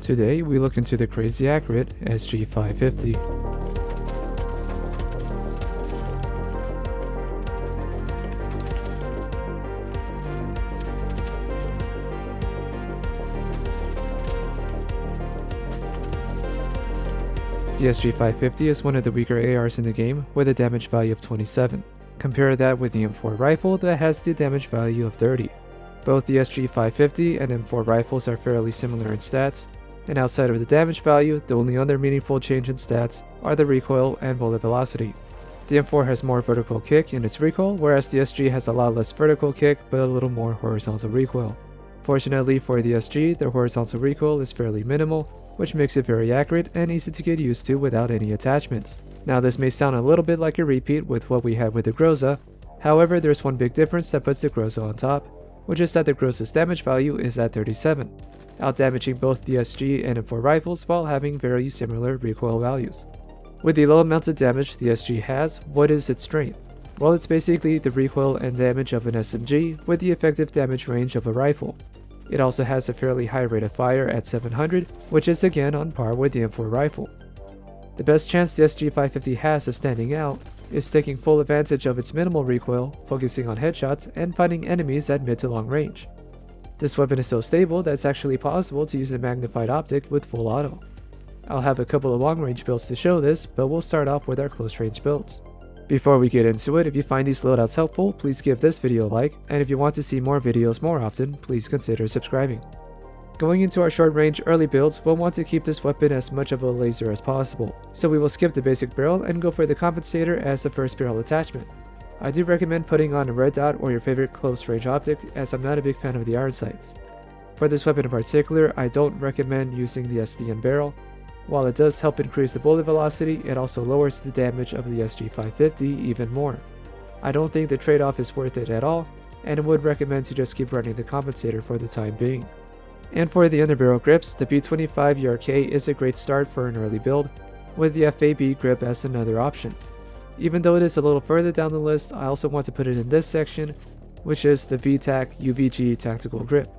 Today we look into the crazy accurate SG550. The SG550 is one of the weaker ARs in the game with a damage value of 27. Compare that with the M4 rifle that has the damage value of 30. Both the SG550 and M4 rifles are fairly similar in stats, and outside of the damage value, the only other meaningful change in stats are the recoil and bullet velocity. The M4 has more vertical kick in its recoil, whereas the SG has a lot less vertical kick but a little more horizontal recoil. Fortunately for the SG, the horizontal recoil is fairly minimal, which makes it very accurate and easy to get used to without any attachments. Now this may sound a little bit like a repeat with what we have with the Groza, however there's one big difference that puts the Groza on top, which is that the Groza's damage value is at 37, outdamaging both the SG and M4 rifles while having very similar recoil values. With the low amounts of damage the SG has, what is its strength? Well, it's basically the recoil and damage of an SMG with the effective damage range of a rifle. It also has a fairly high rate of fire at 700, which is again on par with the M4 rifle. The best chance the SG550 has of standing out is taking full advantage of its minimal recoil, focusing on headshots, and fighting enemies at mid to long range. This weapon is so stable that it's actually possible to use a magnified optic with full auto. I'll have a couple of long range builds to show this, but we'll start off with our close range builds. Before we get into it, if you find these loadouts helpful, please give this video a like, and if you want to see more videos more often, please consider subscribing. Going into our short range early builds, we'll want to keep this weapon as much of a laser as possible, so we will skip the basic barrel and go for the compensator as the first barrel attachment. I do recommend putting on a red dot or your favorite close range optic, as I'm not a big fan of the iron sights. For this weapon in particular, I don't recommend using the SDN barrel. While it does help increase the bullet velocity, it also lowers the damage of the SG550 even more. I don't think the trade-off is worth it at all, and I would recommend to just keep running the compensator for the time being. And for the underbarrel grips, the B25 ERK is a great start for an early build, with the FAB grip as another option. Even though it is a little further down the list, I also want to put it in this section, which is the VTAC UVG tactical grip.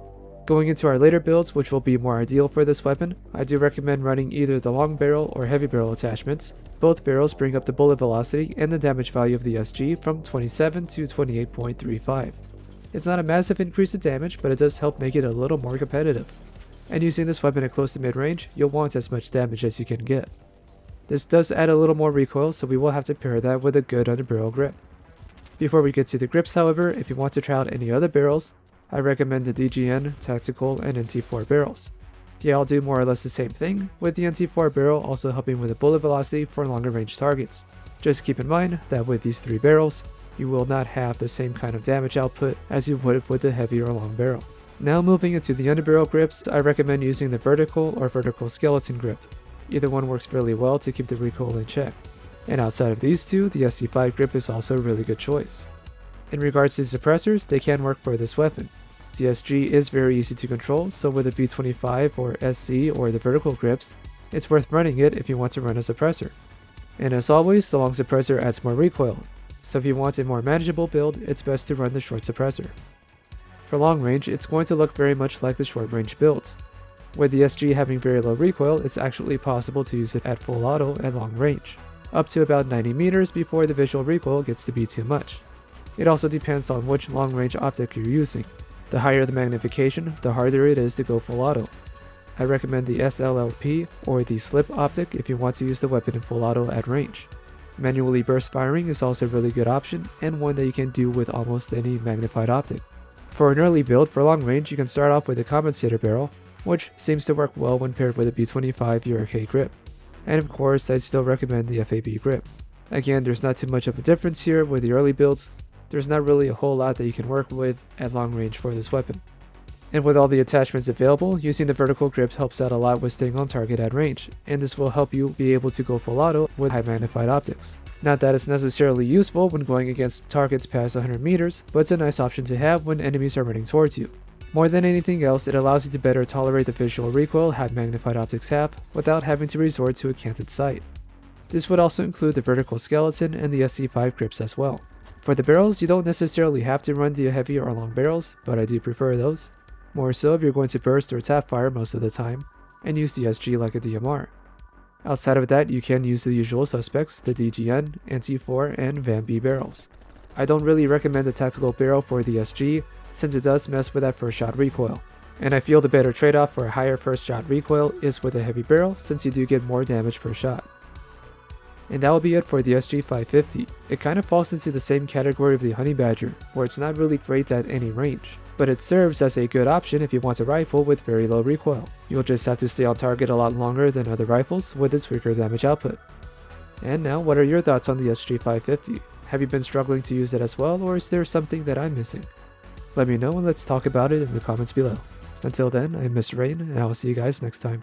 Going into our later builds, which will be more ideal for this weapon, I do recommend running either the long barrel or heavy barrel attachments. Both barrels bring up the bullet velocity and the damage value of the SG from 27 to 28.35. It's not a massive increase in damage, but it does help make it a little more competitive. And using this weapon at close to mid-range, you'll want as much damage as you can get. This does add a little more recoil, so we will have to pair that with a good underbarrel grip. Before we get to the grips, however, if you want to try out any other barrels, I recommend the DGN, Tactical, and NT4 barrels. They all do more or less the same thing, with the NT4 barrel also helping with the bullet velocity for longer range targets. Just keep in mind that with these three barrels, you will not have the same kind of damage output as you would with the heavy or long barrel. Now moving into the underbarrel grips, I recommend using the vertical or vertical skeleton grip. Either one works really well to keep the recoil in check. And outside of these two, the SC5 grip is also a really good choice. In regards to suppressors, they can work for this weapon. The SG is very easy to control, so with a B25 or SC or the vertical grips, it's worth running it if you want to run a suppressor. And as always, the long suppressor adds more recoil, so if you want a more manageable build, it's best to run the short suppressor. For long range, it's going to look very much like the short range builds. With the SG having very low recoil, it's actually possible to use it at full auto at long range, up to about 90 meters before the visual recoil gets to be too much. It also depends on which long range optic you're using. The higher the magnification, the harder it is to go full auto. I recommend the SLLP or the slip optic if you want to use the weapon in full auto at range. Manually burst firing is also a really good option and one that you can do with almost any magnified optic. For an early build for long range, you can start off with a compensator barrel, which seems to work well when paired with a B25 ERK grip. And of course, I'd still recommend the FAB grip. Again, there's not too much of a difference here with the early builds. There's not really a whole lot that you can work with at long range for this weapon. And with all the attachments available, using the vertical grip helps out a lot with staying on target at range, and this will help you be able to go full auto with high magnified optics. Not that it's necessarily useful when going against targets past 100 meters, but it's a nice option to have when enemies are running towards you. More than anything else, it allows you to better tolerate the visual recoil high magnified optics have, without having to resort to a canted sight. This would also include the vertical skeleton and the SC5 grips as well. For the barrels, you don't necessarily have to run the heavy or long barrels, but I do prefer those. More so if you're going to burst or tap fire most of the time. and use the SG like a DMR. Outside of that, you can use the usual suspects, the DGN, Anti-4, and Van B barrels. I don't really recommend the tactical barrel for the SG, since it does mess with that first shot recoil. And I feel the better trade-off for a higher first shot recoil is with a heavy barrel, since you do get more damage per shot. And that will be it for the SG550. It kind of falls into the same category of the Honey Badger, where it's not really great at any range, but it serves as a good option if you want a rifle with very low recoil. You'll just have to stay on target a lot longer than other rifles with its weaker damage output. And now, what are your thoughts on the SG550? Have you been struggling to use it as well, or is there something that I'm missing? Let me know and let's talk about it in the comments below. Until then, I'm Mr. Rain, and I will see you guys next time.